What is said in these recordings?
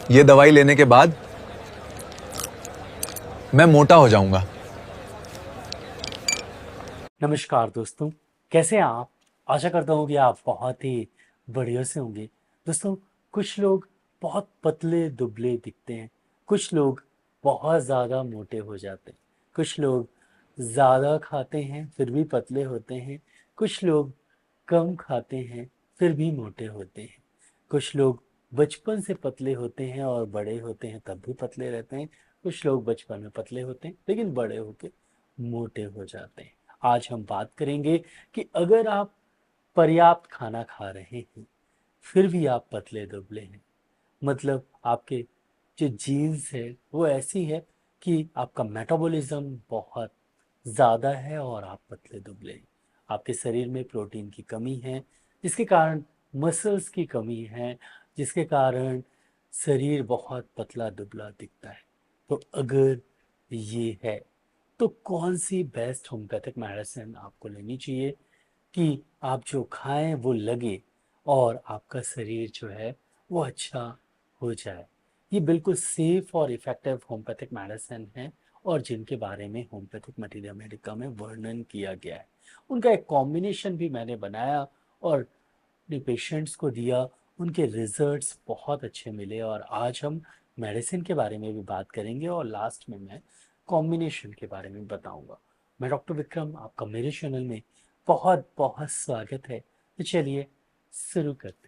ये दवाई लेने के बाद मैं मोटा हो जाऊंगा। नमस्कार दोस्तों, कैसे हैं आप? आशा करता हूँ कि आप बहुत ही बढ़िया से होंगे। दोस्तों, कुछ लोग बहुत पतले दुबले दिखते हैं, कुछ लोग बहुत ज़्यादा मोटे हो जाते हैं, कुछ लोग ज़्यादा खाते हैं फिर भी पतले होते हैं, कुछ लोग कम खाते हैं फिर भी मोटे होते हैं, कुछ लोग बचपन से पतले होते हैं और बड़े होते हैं तब भी पतले रहते हैं, कुछ लोग बचपन में पतले होते हैं लेकिन बड़े होके मोटे हो जाते हैं। आज हम बात करेंगे कि अगर आप पर्याप्त खाना खा रहे हैं फिर भी आप पतले दुबले हैं, मतलब आपके जो जीन्स है वो ऐसी है कि आपका मेटाबॉलिज्म बहुत ज़्यादा है और आप पतले दुबले हैं। आपके शरीर में प्रोटीन की कमी है, जिसके कारण मसल्स की कमी है, जिसके कारण शरीर बहुत पतला दुबला दिखता है। तो अगर ये है तो कौन सी बेस्ट होम्योपैथिक मेडिसिन आपको लेनी चाहिए कि आप जो खाएं वो लगे और आपका शरीर जो है वो अच्छा हो जाए। ये बिल्कुल सेफ और इफ़ेक्टिव होम्योपैथिक मेडिसिन है और जिनके बारे में होम्योपैथिक मटेरिया मेडिका में वर्णन किया गया है। उनका एक कॉम्बिनेशन भी मैंने बनाया और अपने पेशेंट्स को दिया, उनके रिजल्ट्स बहुत अच्छे मिले और आज हम मेडिसिन के बारे में भी बात करेंगे और लास्ट में मैं कॉम्बिनेशन के बारे में बताऊंगा। मैं डॉक्टर विक्रम, आपका मेरे चैनल में बहुत बहुत स्वागत है। तो चलिए शुरू करते हैं।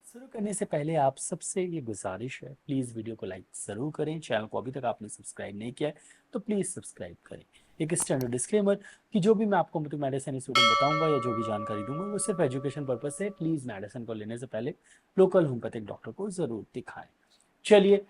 शुरू करने से पहले आप सबसे ये गुजारिश है, प्लीज़ वीडियो को लाइक ज़रूर करें। चैनल को अभी तक आपने सब्सक्राइब नहीं किया है तो प्लीज़ सब्सक्राइब करें। एक स्टैंडर्ड डिस्क्लेमर कि जो भी मैं आपको मतलब मेडिसिन स्टूडेंट बताऊंगा या जो भी जानकारी दूंगा वो सिर्फ एजुकेशन पर्पज से। प्लीज़ मेडिसिन को लेने से पहले लोकल होम्योपैथिक डॉक्टर को ज़रूर दिखाएं। चलिए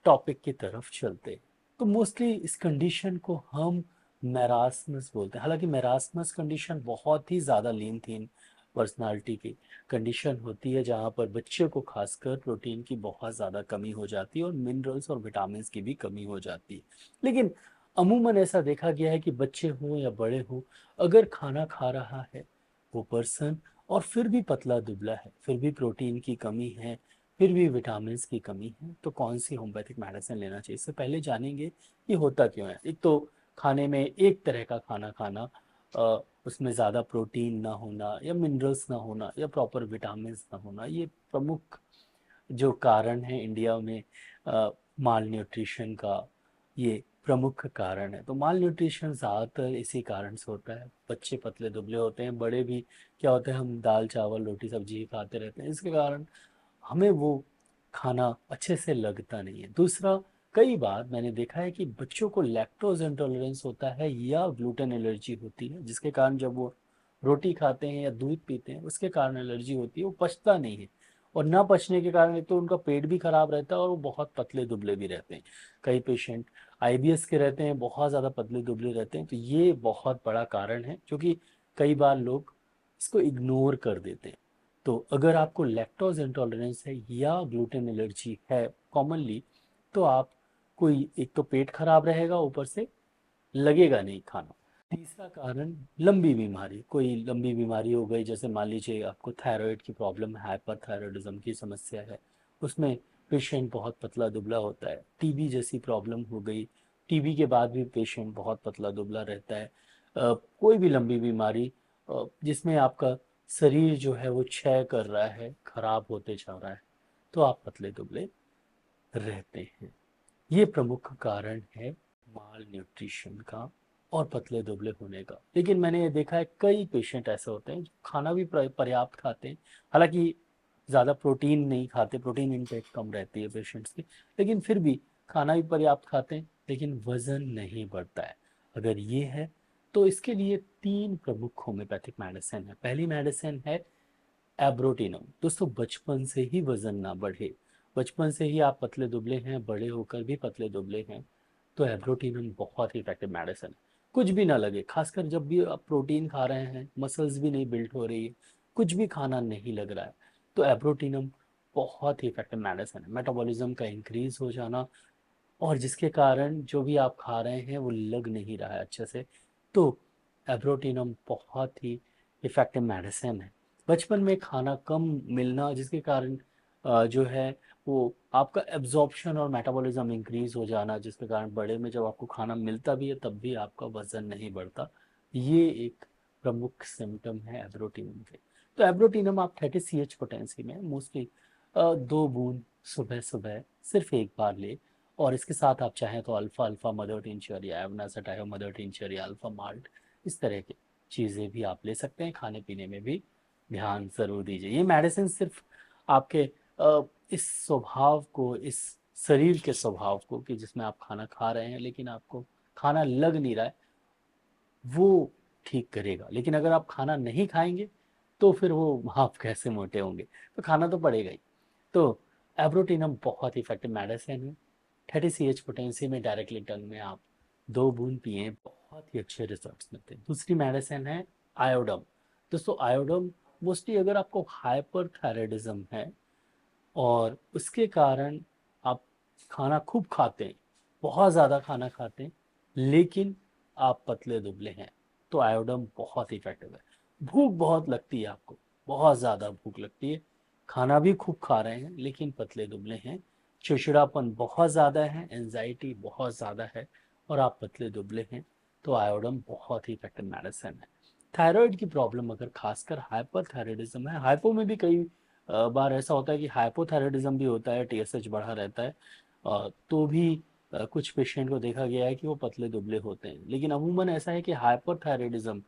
टॉपिक की तरफ चलते हैं। तो मोस्टली इस कंडीशन को हम मेरास्मस बोलते हैं। हालांकि मेरास्मस कंडीशन बहुत ही ज़्यादा लीन थीन पर्सनालिटी की कंडीशन होती है, जहाँ पर बच्चे को खासकर प्रोटीन की बहुत ज़्यादा कमी हो जाती है और मिनरल्स और विटामिन की भी कमी हो जाती है। लेकिन अमूमन ऐसा देखा गया है कि बच्चे हों या बड़े हों, अगर खाना खा रहा है वो पर्सन और फिर भी पतला दुबला है, फिर भी प्रोटीन की कमी है, फिर भी विटामिन की कमी है, तो कौन सी होम्योपैथिक मेडिसिन लेना चाहिए। इससे पहले जानेंगे कि होता क्यों है। एक तो खाने में एक तरह का खाना खाना, उसमें ज़्यादा प्रोटीन ना होना या मिनरल्स ना होना या प्रॉपर विटामिन ना होना, ये प्रमुख जो कारण है इंडिया में माल न्यूट्रिशन का, ये प्रमुख कारण है। तो माल न्यूट्रिशन ज़्यादातर इसी कारण से होता है। बच्चे पतले दुबले होते हैं, बड़े भी क्या होता है, हम दाल चावल रोटी सब्जी खाते रहते हैं, इसके कारण हमें वो खाना अच्छे से लगता नहीं है। दूसरा, कई बार मैंने देखा है कि बच्चों को लैक्टोज इंटॉलरेंस होता है या ग्लूटेन एलर्जी होती है, जिसके कारण जब वो रोटी खाते हैं या दूध पीते हैं उसके कारण एलर्जी होती है, वो पचता नहीं है। और ना पचने के कारण एक तो उनका पेट भी खराब रहता है और वो बहुत पतले दुबले भी रहते हैं। कई पेशेंट आईबीएस के रहते हैं, बहुत ज़्यादा पतले दुबले रहते हैं। तो ये बहुत बड़ा कारण है जो कि कई बार लोग इसको इग्नोर कर देते हैं। तो अगर आपको लैक्टोज इंटॉलरेंस है या ग्लूटेन एलर्जी है कॉमनली, तो आप कोई एक तो पेट खराब रहेगा, ऊपर से लगेगा नहीं खाना। तीसरा कारण लंबी बीमारी, कोई लंबी बीमारी हो गई, जैसे मान लीजिए आपको थायराइड की प्रॉब्लम है, हाइपरथायराइडिज्म की समस्या है, उसमें पेशेंट बहुत पतला दुबला होता है। टीबी जैसी प्रॉब्लम हो गई, टीबी के बाद भी पेशेंट बहुत पतला दुबला रहता है। कोई भी लंबी बीमारी जिसमें आपका शरीर जो है वो क्षय कर रहा है, खराब होते जा रहा है, तो आप पतले दुबले रहते हैं। ये प्रमुख कारण है माल न्यूट्रिशन का और पतले दुबले होने का। लेकिन मैंने ये देखा है कई पेशेंट ऐसे होते हैं जो खाना भी पर्याप्त खाते हैं, हालांकि ज़्यादा प्रोटीन नहीं खाते, प्रोटीन इनटेक कम रहती है पेशेंट्स की, लेकिन फिर भी खाना भी पर्याप्त खाते हैं लेकिन वज़न नहीं बढ़ता है। अगर ये है तो इसके लिए तीन प्रमुख होम्योपैथिक मेडिसिन है। पहली मेडिसिन है एब्रोटिनम। दोस्तों, बचपन से ही वजन ना बढ़े, बचपन से ही आप पतले दुबले हैं, बड़े होकर भी पतले दुबले हैं, तो एब्रोटिनम बहुत ही इफेक्टिव मेडिसिन है। कुछ भी ना लगे, खासकर जब भी आप प्रोटीन खा रहे हैं, मसल्स भी नहीं बिल्ड हो रही है, कुछ भी खाना नहीं लग रहा है, तो एब्रोटिनम बहुत ही इफेक्टिव मेडिसिन है। मेटाबॉलिज्म का इंक्रीज हो जाना और जिसके कारण जो भी आप खा रहे हैं वो लग नहीं रहा है अच्छे से, तो एब्रोटिनम बहुत ही इफ़ेक्टिव मेडिसिन है। बचपन में खाना कम मिलना जिसके कारण जो है वो आपका एब्जॉर्प्शन और मेटाबॉलिज्म इंक्रीज हो जाना, जिसके कारण बड़े में जब आपको खाना मिलता भी है तब भी आपका वजन नहीं बढ़ता। ये एक प्रमुख सिम्टम है एब्रोटिनम के। तो एब्रोटिनम आप 30 CH पोटेंसी में मोस्टली 2 बूंद सुबह सुबह सिर्फ एक बार ले, और इसके साथ आप चाहें तो अल्फा अल्फा मदर टिंचर या एवनासेटाइव मदर टिंचर या अल्फा माल्ट, इस तरह की चीज़ें भी आप ले सकते हैं। खाने पीने में भी ध्यान ज़रूर दीजिए। ये मेडिसिन सिर्फ आपके इस स्वभाव को, इस शरीर के स्वभाव को कि जिसमें आप खाना खा रहे हैं लेकिन आपको खाना लग नहीं रहा है, वो ठीक करेगा। लेकिन अगर आप खाना नहीं खाएंगे तो फिर वो आप कैसे मोटे होंगे, तो खाना तो पड़ेगा ही। तो एब्रोटिनम बहुत इफेक्टिव मेडिसिन है। 30 CH पोटेंसी में डायरेक्टली टंग में आप 2 बूंद पिए, बहुत ही अच्छे रिजल्ट्स मिलते हैं। दूसरी मेडिसिन है आयोडम। दोस्तों आयोडम मोस्टली अगर आपको हाइपर थायराइडिज्म है और उसके कारण आप खाना खूब खाते हैं, बहुत ज़्यादा खाना खाते हैं, लेकिन आप पतले दुबले हैं, तो आयोडम बहुत इफेक्टिव है। भूख बहुत लगती है आपको, बहुत ज़्यादा भूख लगती है, खाना भी खूब खा रहे हैं लेकिन पतले दुबले हैं, चिड़चिड़ापन बहुत ज़्यादा है, एंजाइटी बहुत ज़्यादा है और आप पतले दुबले हैं, तो आयोडम बहुत ही इफेक्टिव मेडिसिन है। थायराइड की प्रॉब्लम अगर खासकर हाइपर थायराइडिज्म है, हाइपो में भी कई बार ऐसा होता है कि हाइपोथायराइडिज्म भी होता है, TSH बढ़ा रहता है, तो भी कुछ पेशेंट को देखा गया है कि वो पतले दुबले होते हैं। लेकिन अमूमन ऐसा है कि हाइपरथायराइडिज्म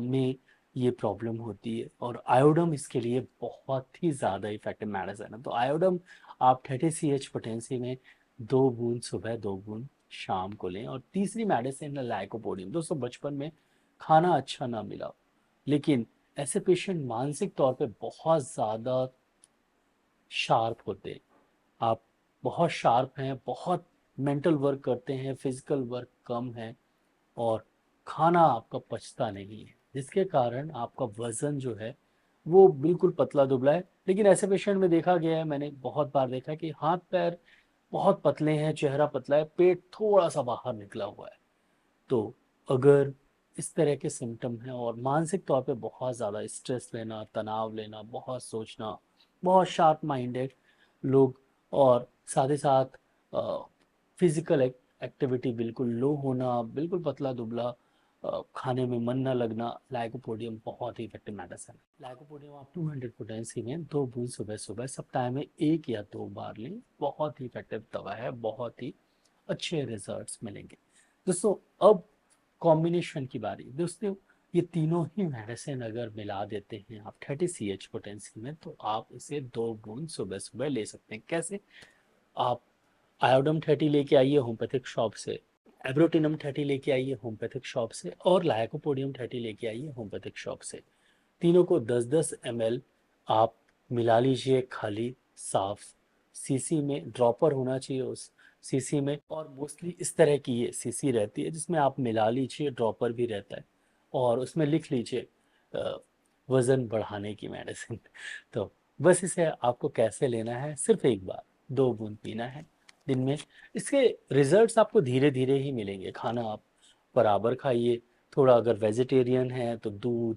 में ये प्रॉब्लम होती है और आयोडम इसके लिए बहुत ही ज़्यादा इफेक्टिव मेडिसिन है। तो आयोडम आप 30 CH पोटेंसी में 2 बूंद सुबह 2 बूंद शाम को लें। और तीसरी मेडिसिन है लाइकोपोडियम। दोस्तों बचपन में खाना अच्छा ना मिला, लेकिन ऐसे पेशेंट मानसिक तौर पे बहुत ज़्यादा शार्प होते हैं। आप बहुत शार्प हैं, बहुत मेंटल वर्क करते हैं, फिजिकल वर्क कम है और खाना आपका पचता नहीं है, जिसके कारण आपका वजन जो है वो बिल्कुल पतला दुबला है। लेकिन ऐसे पेशेंट में देखा गया है, मैंने बहुत बार देखा कि हाथ पैर बहुत पतले हैं, चेहरा पतला है, पेट थोड़ा सा बाहर निकला हुआ है। तो अगर इस तरह के सिम्टम हैं और मानसिक तौर पे बहुत ज़्यादा स्ट्रेस लेना, तनाव लेना, बहुत सोचना, बहुत शार्प माइंडेड लोग, और साथ ही साथ फिजिकल एक्टिविटी बिल्कुल लो होना, बिल्कुल पतला दुबला, खाने में मन न लगना, लाइकोपोडियम बहुत ही इफेक्टिव मेडिसिन है। लाइकोपोडियम आप 200 पोटेंसी में 2 बूंद सुबह सुबह सप्ताह में 1 या 2 बार लें, बहुत ही इफेक्टिव दवा है, बहुत ही अच्छे रिजल्ट्स मिलेंगे। दोस्तों अब कॉम्बिनेशन की बारी। दोस्तों ये तीनों ही मेडिसिन अगर मिला देते हैं आप 30 CH पोटेंसी में, तो आप इसे 2 बूंद सुबह सुबह ले सकते हैं। कैसे? आप आयोडम 30 लेके आइए होम्योपैथिक शॉप से, एब्रोटिनम 30 लेके आइए होम्योपैथिक शॉप से, और लाइकोपोडियम 30 लेके आइए होम्योपैथिक शॉप से। तीनों को 10-10 ml आप मिला लीजिए खाली साफ सीसी में, ड्रॉपर होना चाहिए उस सीसी में, और मोस्टली इस तरह की ये सीसी रहती है जिसमें आप मिला लीजिए, ड्रॉपर भी रहता है, और उसमें लिख लीजिए वज़न बढ़ाने की मेडिसिन। तो बस इसे आपको कैसे लेना है, सिर्फ एक बार 2 बूंद पीना है दिन में। इसके रिजल्ट्स आपको धीरे धीरे ही मिलेंगे। खाना आप बराबर खाइए, थोड़ा अगर वेजिटेरियन है तो दूध,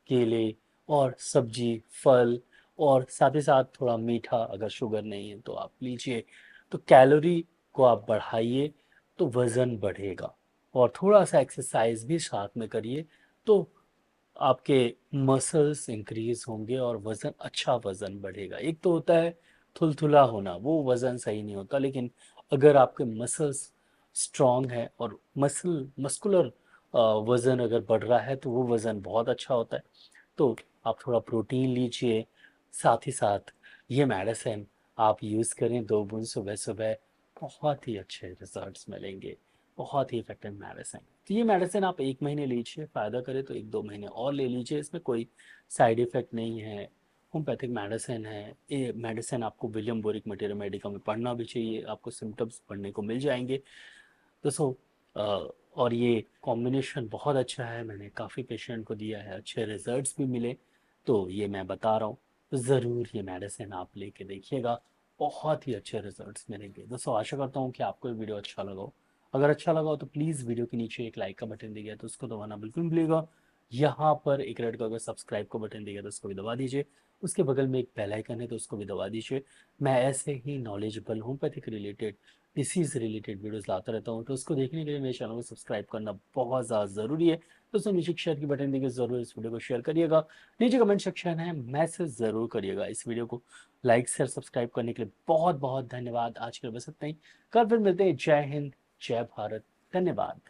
केले और सब्जी, फल, और साथ ही साथ थोड़ा मीठा, अगर शुगर नहीं है तो आप लीजिए। तो कैलोरी को आप बढ़ाइए तो वज़न बढ़ेगा, और थोड़ा सा एक्सरसाइज भी साथ में करिए तो आपके मसल्स इंक्रीज होंगे और वज़न, अच्छा वज़न बढ़ेगा। एक तो होता है थुलथुला होना, वो वज़न सही नहीं होता, लेकिन अगर आपके मसल्स स्ट्रॉन्ग है और मस्कुलर वज़न अगर बढ़ रहा है तो वो वज़न बहुत अच्छा होता है। तो आप थोड़ा प्रोटीन लीजिए, साथ ही साथ ये मेडिसिन आप यूज़ करें 2 बूंद सुबह सुबह, बहुत ही अच्छे रिजल्ट्स मिलेंगे, बहुत ही इफेक्टिव मेडिसिन। तो ये मेडिसिन आप 1 महीने लीजिए, फ़ायदा करे तो 1-2 महीने और ले लीजिए, इसमें कोई साइड इफ़ेक्ट नहीं है, होम्योपैथिक मेडिसिन है। ये मेडिसिन आपको विलियम बोरिक मटेरियल मेडिका में पढ़ना भी चाहिए, आपको सिम्टम्स पढ़ने को मिल जाएंगे। दोस्तों और ये कॉम्बिनेशन बहुत अच्छा है, मैंने काफ़ी पेशेंट को दिया है, अच्छे रिजल्ट्स भी मिले, तो ये मैं बता रहा हूँ। तो ज़रूर ये मेडिसिन आप लेके देखिएगा, बहुत ही अच्छे रिजल्ट्स मिलेंगे। दोस्तों आशा करता हूँ कि आपको ये वीडियो अच्छा लगा हो। अगर अच्छा लगा हो तो प्लीज़ वीडियो के नीचे एक लाइक का बटन दिया है तो उसको दबाना बिल्कुल नहीं भूलिएगा। यहाँ पर एक रेड कलर का सब्सक्राइब का बटन दिया है तो उसको भी दबा दीजिए। उसके बगल में एक बेल आइकन है तो उसको भी दबा दीजिए। मैं ऐसे ही knowledgeable homeopathic related, disease related videos लाता रहता हूँ, तो उसको देखने के लिए मेरे चैनल को सब्सक्राइब करना बहुत ज़्यादा ज़रूरी है। दोस्तों नीचे शेयर की बटन देकर ज़रूर इस वीडियो को शेयर करिएगा। नीचे कमेंट सेक्शन है, मैसेज ज़रूर करिएगा। इस वीडियो को लाइक शेयर सब्सक्राइब करने के लिए बहुत बहुत धन्यवाद। आज के लिए बस इतना ही। कल फिर मिलते हैं। जय हिंद, जय भारत, धन्यवाद।